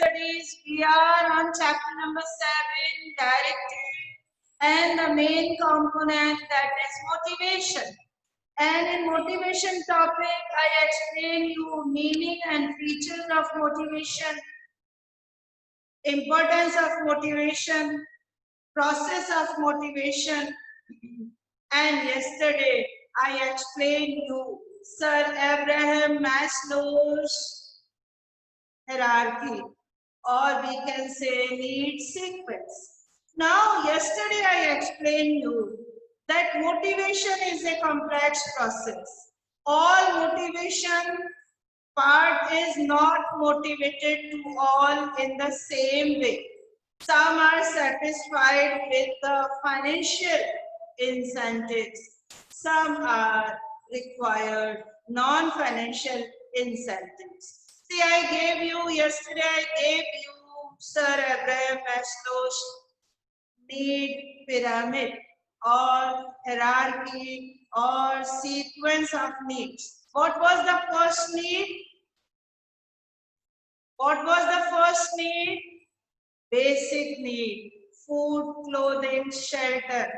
Studies, we are on chapter number 7, directive, and the main component, that is motivation. And in motivation topic, I explain you meaning and features of motivation, importance of motivation, process of motivation, and yesterday I explained you Sir Abraham Maslow's hierarchy, or we can say need sequence. Now, yesterday I explained you that motivation is a complex process. All motivation part is not motivated to all in the same way. Some are satisfied with the financial incentives. Some are required non-financial incentives. See, I gave you yesterday, I gave you Sir Abraham Maslow's need pyramid or hierarchy or sequence of needs. What was the first need? What was the first need? Basic need: food, clothing, shelter,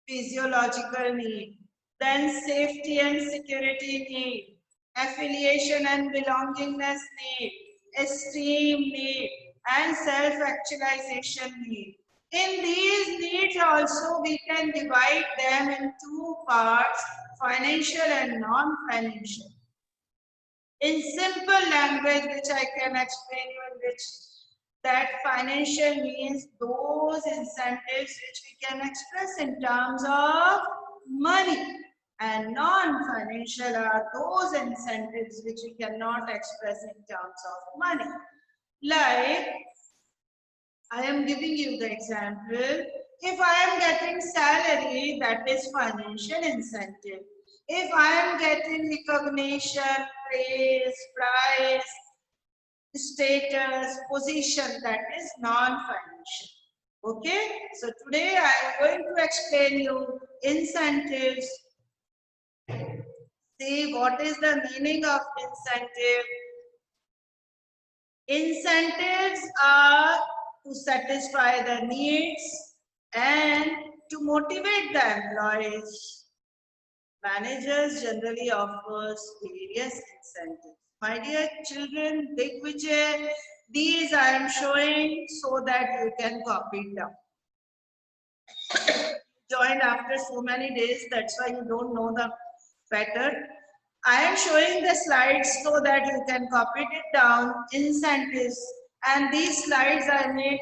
physiological need. Then safety and security need, affiliation and belongingness need, esteem need, and self-actualization need. In these needs also we can divide them in two parts, financial and non-financial. In simple language, which I can explain you in which that financial means those incentives which we can express in terms of money, and non-financial are those incentives which we cannot express in terms of money. Like, I am giving you the example. If I am getting salary, that is financial incentive. If I am getting recognition, praise, prize, status, position, that is non-financial. Okay, so today I am going to explain you incentives. See, what is the meaning of incentive? Incentives are to satisfy the needs and to motivate the employees. Managers generally offers various incentives. My dear children, Digvijay, these I am showing so that you can copy it down. Joined after so many days, that's why you don't know the pattern. I am showing the slides so that you can copy it down, incentives, and these slides are made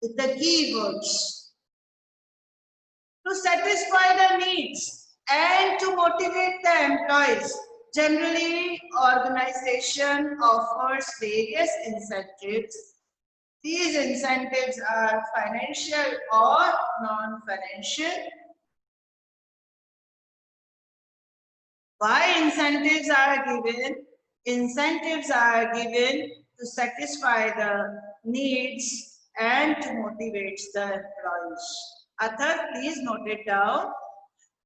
with the keywords to satisfy the needs and to motivate the employees. Generally, organization offers various incentives. These incentives are financial or non-financial. Why incentives are given? Incentives are given to satisfy the needs and to motivate the employees. Athar, please note it down.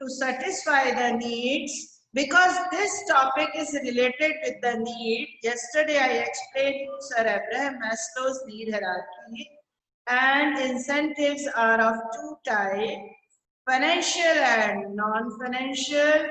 To satisfy the needs, because this topic is related with the need. Yesterday I explained you Sir Abraham Maslow's need hierarchy, and incentives are of two types, financial and non-financial.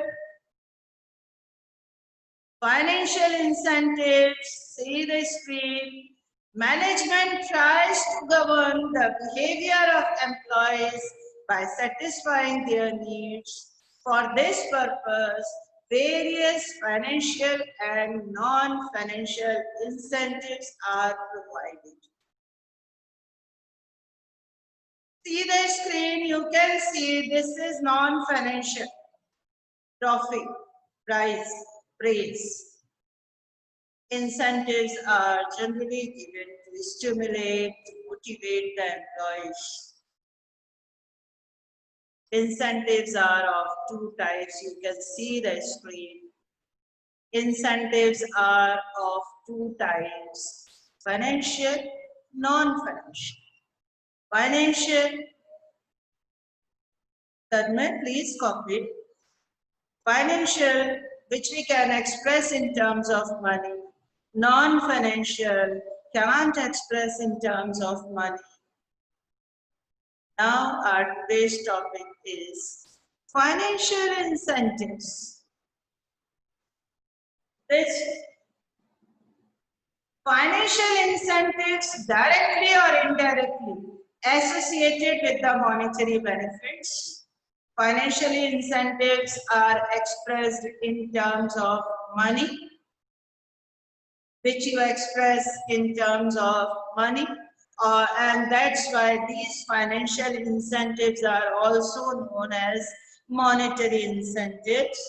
Financial incentives, see the screen. Management tries to govern the behavior of employees by satisfying their needs. For this purpose, various financial and non-financial incentives are provided. See the screen, you can see this is non-financial. Trophy, prize, praise. Incentives are generally given to stimulate, to motivate the employees. Incentives are of two types. You can see the screen. Incentives are of two types, financial, non-financial. Financial, Tadman, please copy. Financial, which we can express in terms of money. Non-financial, can't express in terms of money. Now our today's topic is financial incentives. This financial incentives directly or indirectly associated with the monetary benefits. Financial incentives are expressed in terms of money, which you express in terms of money. And that's why these financial incentives are also known as monetary incentives,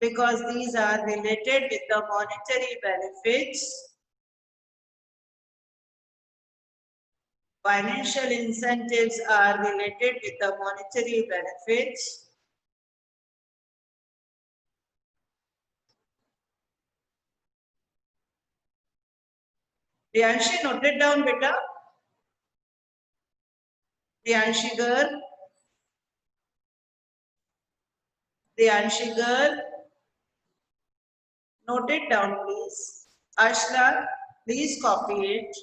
because these are related with the monetary benefits. Financial incentives are related with the monetary benefits. Priyanshi, note it down, beta. Priyanshi girl. Priyanshi girl. Note it down, please. Ashla, please copy it.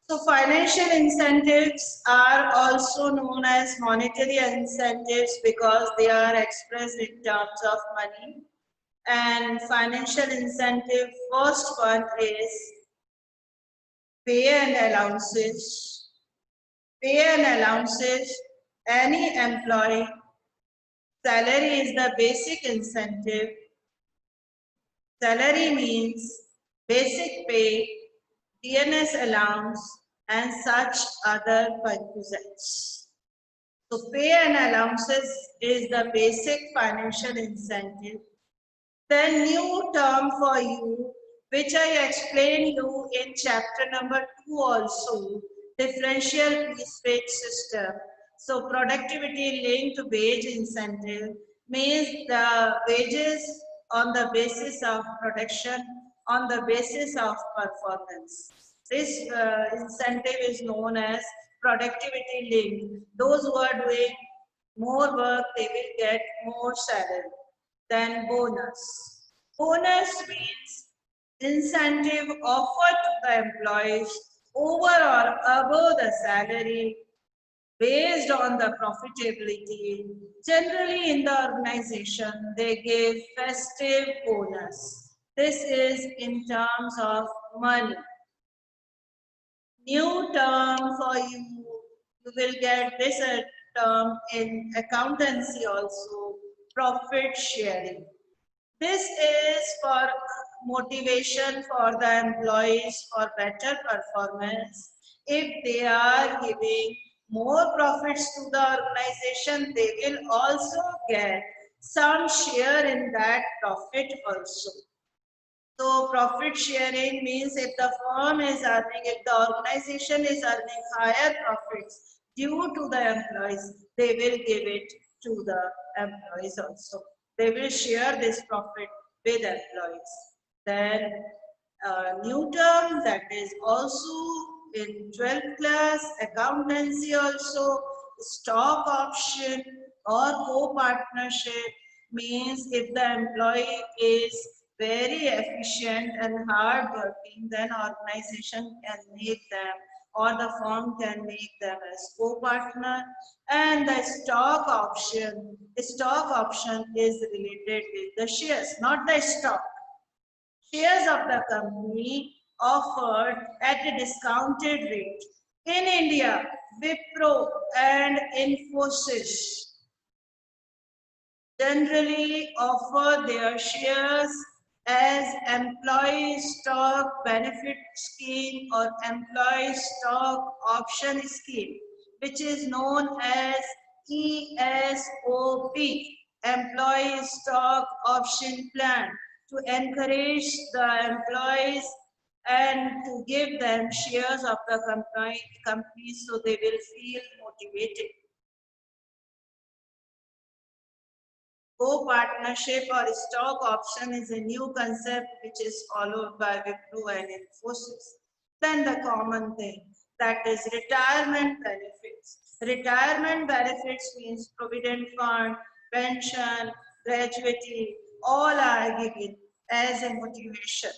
So financial incentives are also known as monetary incentives because they are expressed in terms of money. And financial incentive, first one is pay and allowances. Pay and allowances, any employee, salary is the basic incentive. Salary means basic pay, DNS allowance, and such other perquisites. So pay and allowances is the basic financial incentive. Then new term for you, which I explained you in chapter number 2 also, differential piece wage system. So productivity linked to wage incentive means the wages on the basis of production, on the basis of performance. This incentive is known as productivity linked. Those who are doing more work, they will get more salary. Then bonus. Bonus means incentive offered to the employees over or above the salary based on the profitability. Generally in the organization, they give festive bonus. This is in terms of money. New term for you, you will get this term in accountancy also, profit sharing. This is for motivation for the employees for better performance. If they are giving more profits to the organization, they will also get some share in that profit also. So profit sharing means if the firm is earning, if the organization is earning higher profits due to the employees, they will give it to the employees also. They will share this profit with employees. Then new term that is also in 12th class, accountancy also, stock option or co-partnership means if the employee is very efficient and hard working, then organization can make them or the firm can make them as co-partner. And the stock option is related with the shares, not the stock. Shares of the company offered at a discounted rate. In India, Wipro and Infosys generally offer their shares as employee stock benefit scheme or employee stock option scheme, which is known as ESOP, employee stock option plan, to encourage the employees and to give them shares of the company so they will feel motivated. Co-partnership or stock option is a new concept which is followed by Wipro and Infosys. Then the common thing, that is retirement benefits. Retirement benefits means provident fund, pension, gratuity, all are given as a motivation.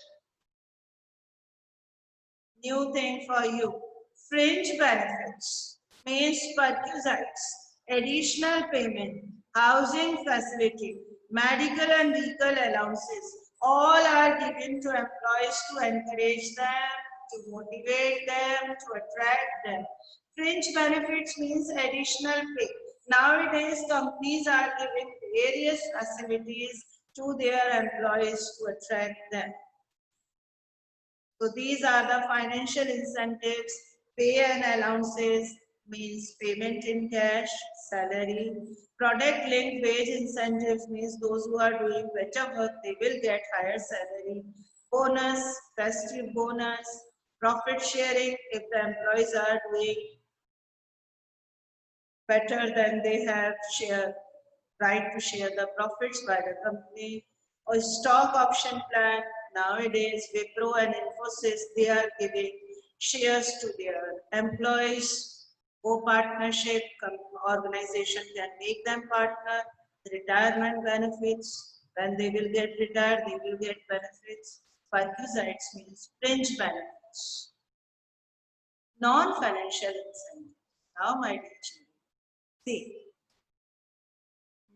New thing for you. Fringe benefits means perquisites, additional payment, housing facility, medical and legal allowances. All are given to employees to encourage them, to motivate them, to attract them. Fringe benefits means additional pay. Nowadays, companies are giving various facilities to their employees to attract them. So these are the financial incentives. Pay and allowances means payment in cash, salary. Product linked wage incentives means those who are doing better work, they will get higher salary. Bonus, festive bonus, profit sharing if the employees are doing better than they have right to share the profits by the company. Or stock option plan. Nowadays, Wipro and Infosys, they are giving shares to their employees. Co-partnership organization can make them partner. Retirement benefits. When they will get retired, they will get benefits. Perquisites means fringe benefits. Non-financial incentives. Now, my dear children, see,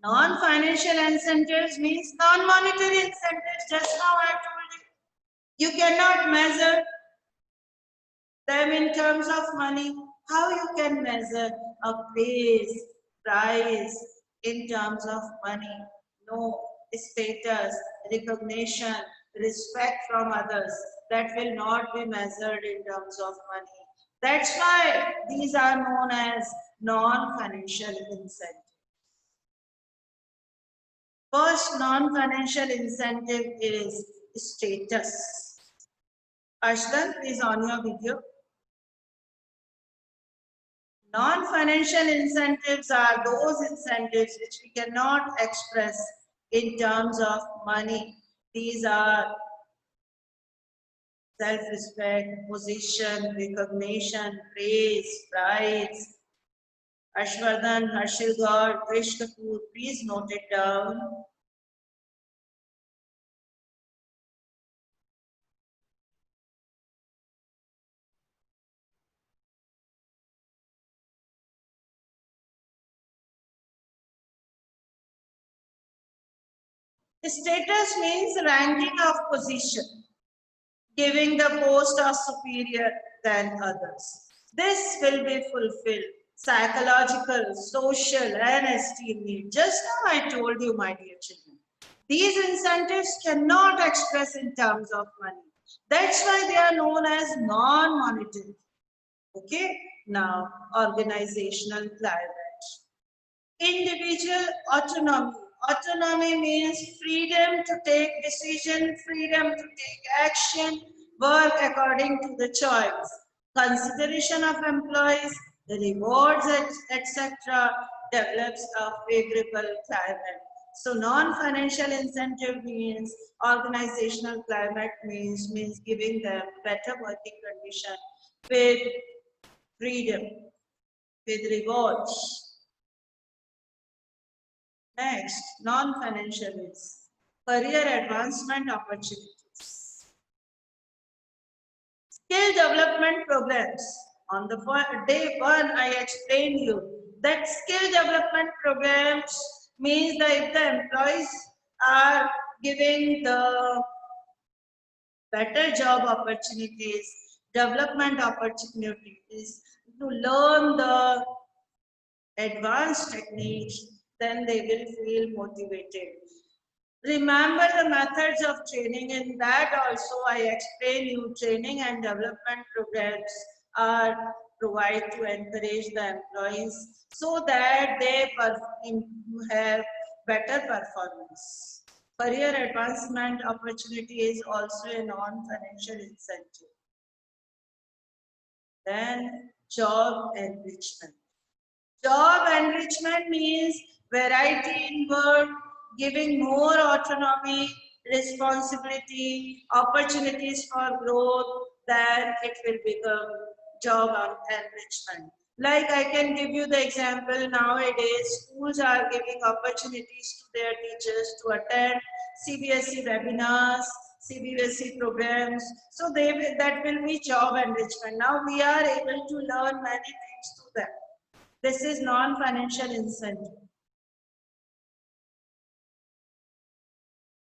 non-financial incentives means non-monetary incentives. Just now I told you. You cannot measure them in terms of money. How you can measure a praise, prize in terms of money? No, status, recognition, respect from others. That will not be measured in terms of money. That's why these are known as non-financial incentives. First non-financial incentive is status. Ashdan, please on your video. Non-financial incentives are those incentives which we cannot express in terms of money. These are self-respect, position, recognition, praise, prize. Ashwardhan, Harshil Gaur, Krish Kapoor, please note it down. Status means ranking of position, giving the post or superior than others. This will be fulfilled. Psychological, social, and esteem need. Just now I told you, my dear children. These incentives cannot express in terms of money. That's why they are known as non-monetary. Okay, now organizational climate. Individual autonomy. Autonomy means freedom to take decision, freedom to take action, work according to the choice, consideration of employees, the rewards, etc. develops a favorable climate. So non-financial incentive means organizational climate means giving them better working condition with freedom, with rewards. Next, non-financial is career advancement opportunities. Skill development programs. On the day one, I explained you that skill development programs means that if the employees are giving the better job opportunities, development opportunities to learn the advanced techniques, then they will feel motivated. Remember the methods of training. In that also I explain you training and development programs are provided to encourage the employees so that they have better performance. Career advancement opportunity is also a non-financial incentive. Then job enrichment. Job enrichment means variety in work, giving more autonomy, responsibility, opportunities for growth. then it will become job enrichment. Like I can give you the example, nowadays schools are giving opportunities to their teachers to attend CBSE webinars, CBSE programs. So that will be job enrichment. Now we are able to learn many things through them. This is non-financial incentive.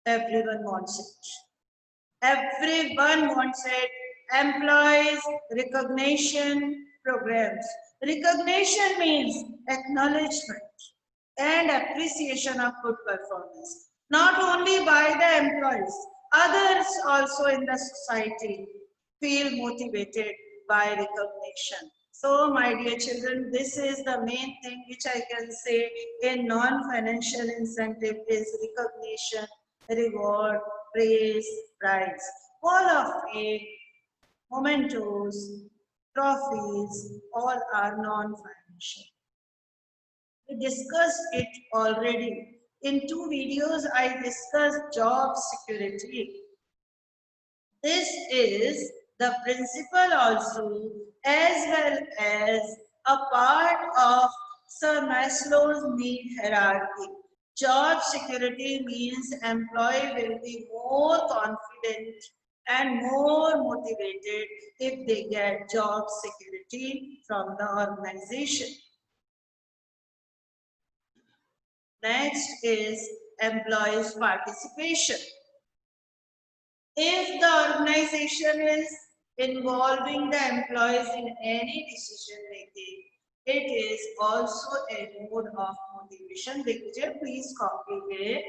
Everyone wants it. Everyone wants it. Employees recognition programs. Recognition means acknowledgement and appreciation of good performance. Not only by the employees, others also in the society feel motivated by recognition. So, my dear children, this is the main thing which I can say in non-financial incentive is recognition, reward, praise, prize. All of it, mementos, trophies, all are non-financial. We discussed it already. In 2 videos, I discussed job security. This is the principle also as well as a part of Sir Maslow's need hierarchy. Job security means employee will be more confident and more motivated if they get job security from the organization. Next is employees' participation. If the organization is involving the employees in any decision making, it is also a mode of motivation. Picture, please copy it.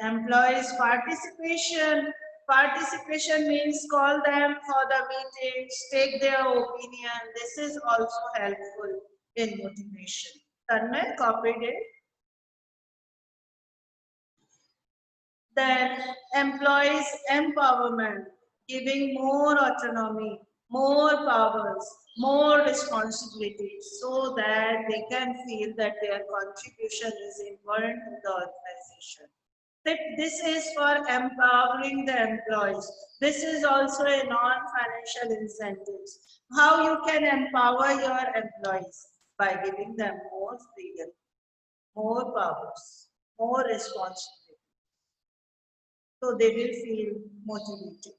Employees participation. Participation means call them for the meetings, take their opinion. This is also helpful in motivation. Tanmay copied it. Then employees empowerment, giving more autonomy, more powers, more responsibilities so that they can feel that their contribution is important to the organization. This is for empowering the employees. This is also a non-financial incentives. How you can empower your employees? By giving them more freedom, more powers, more responsibility. So they will feel motivated.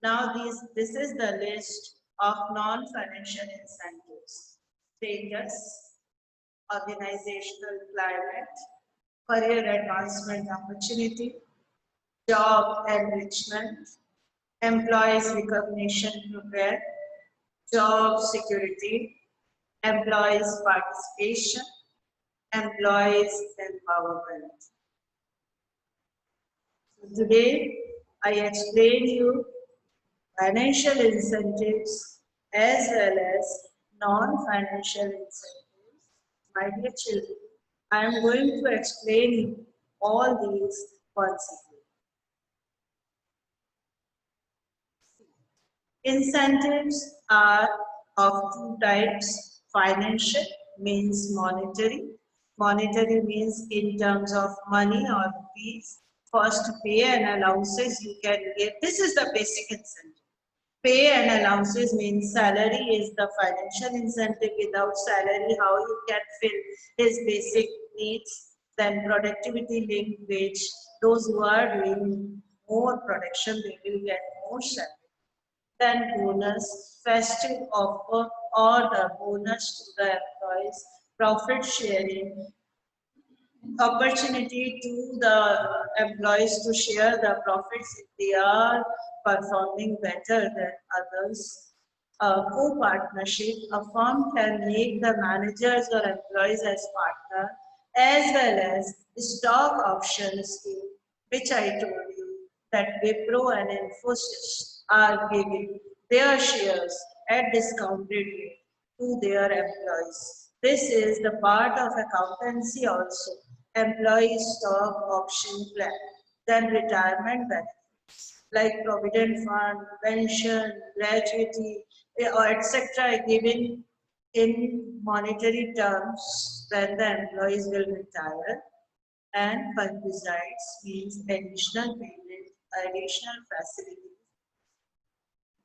Now this is the list of non-financial incentives. Status, organizational climate, career advancement opportunity, job enrichment, employees recognition program, job security, employees participation, employees empowerment. So today I explain you financial incentives as well as non-financial incentives. My dear children, I am going to explain you all these concepts. Incentives are of 2 types. Financial means monetary. Monetary means in terms of money or fees. First, pay and allowances you can give. This is the basic incentive. Pay and allowances means salary is the financial incentive. Without salary, how you can fill his basic needs? Then productivity linked wage. Those who are doing more production, they will get more salary. Then bonus, festive offer or the bonus to the employees, profit sharing, opportunity to the employees to share the profits if they are performing better than others. A co-partnership, a firm can make the managers or employees as partner, as well as stock option scheme, which I told you that Wipro and Infosys are giving their shares at discounted rate to their employees. This is the part of accountancy also. Employee stock option plan, then retirement benefits like provident fund, pension, gratuity, or etc. given in monetary terms when the employees will retire. and perquisites means additional payment, additional facilities.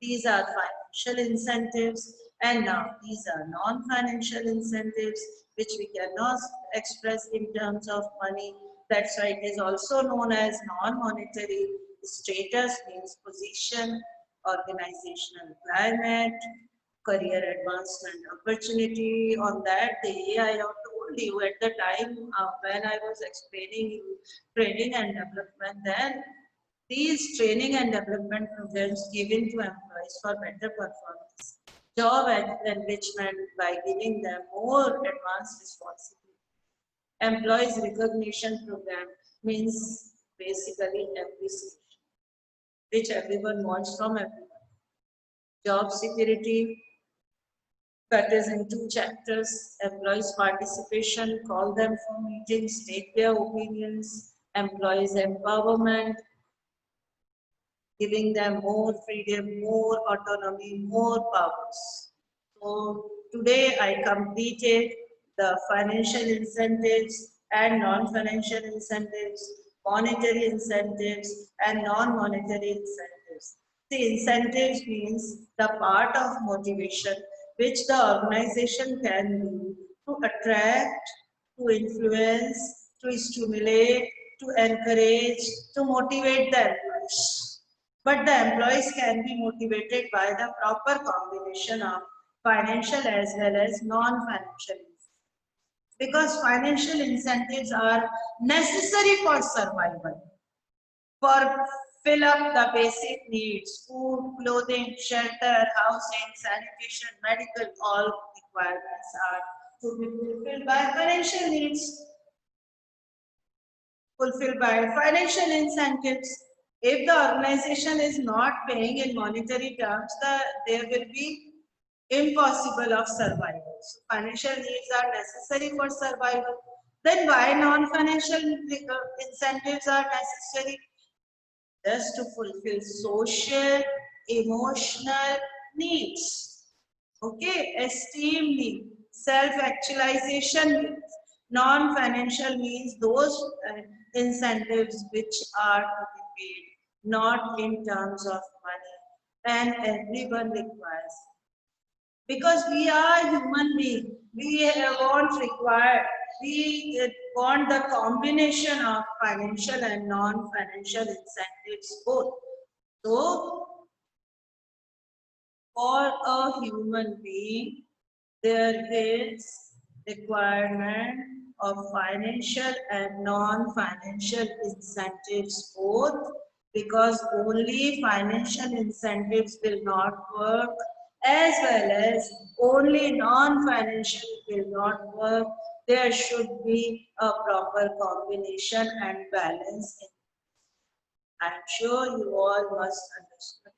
These are financial incentives, and now these are non-financial incentives which we cannot express in terms of money. That's why it is also known as non-monetary. Status means position, organizational climate, career advancement opportunity. On that day, I have told you at the time when I was explaining you training and development, then these training and development programs given to employees for better performance, job enrichment by giving them more advanced responsibility. Employees recognition program means basically appreciation, which everyone wants from everyone. Job security, that is in two chapters. Employees participation, call them for meetings, take their opinions. Employees empowerment, giving them more freedom, more autonomy, more powers. So today I completed the financial incentives and non-financial incentives, monetary incentives and non-monetary incentives. The incentives means the part of motivation which the organization can do to attract, to influence, to stimulate, to encourage, to motivate the employees. But the employees can be motivated by the proper combination of financial as well as non-financial incentives. Because financial incentives are necessary for survival, for fill up the basic needs, food, clothing, shelter, housing, sanitation, medical, all requirements are to be fulfilled by financial needs, fulfilled by financial incentives. If the organization is not paying in monetary terms, there will be impossible of survival. So financial needs are necessary for survival. Then why non-financial incentives are necessary? Just to fulfill social, emotional needs. Okay, esteem need, self-actualization needs. Non-financial means those incentives which are to be paid, not in terms of money. And everyone requires. Because we are human beings, we want the combination of financial and non-financial incentives both. So, for a human being, there is requirement of financial and non-financial incentives both, because only financial incentives will not work, as well as only non-financial will not work. There should be a proper combination and balance. I'm sure you all must understand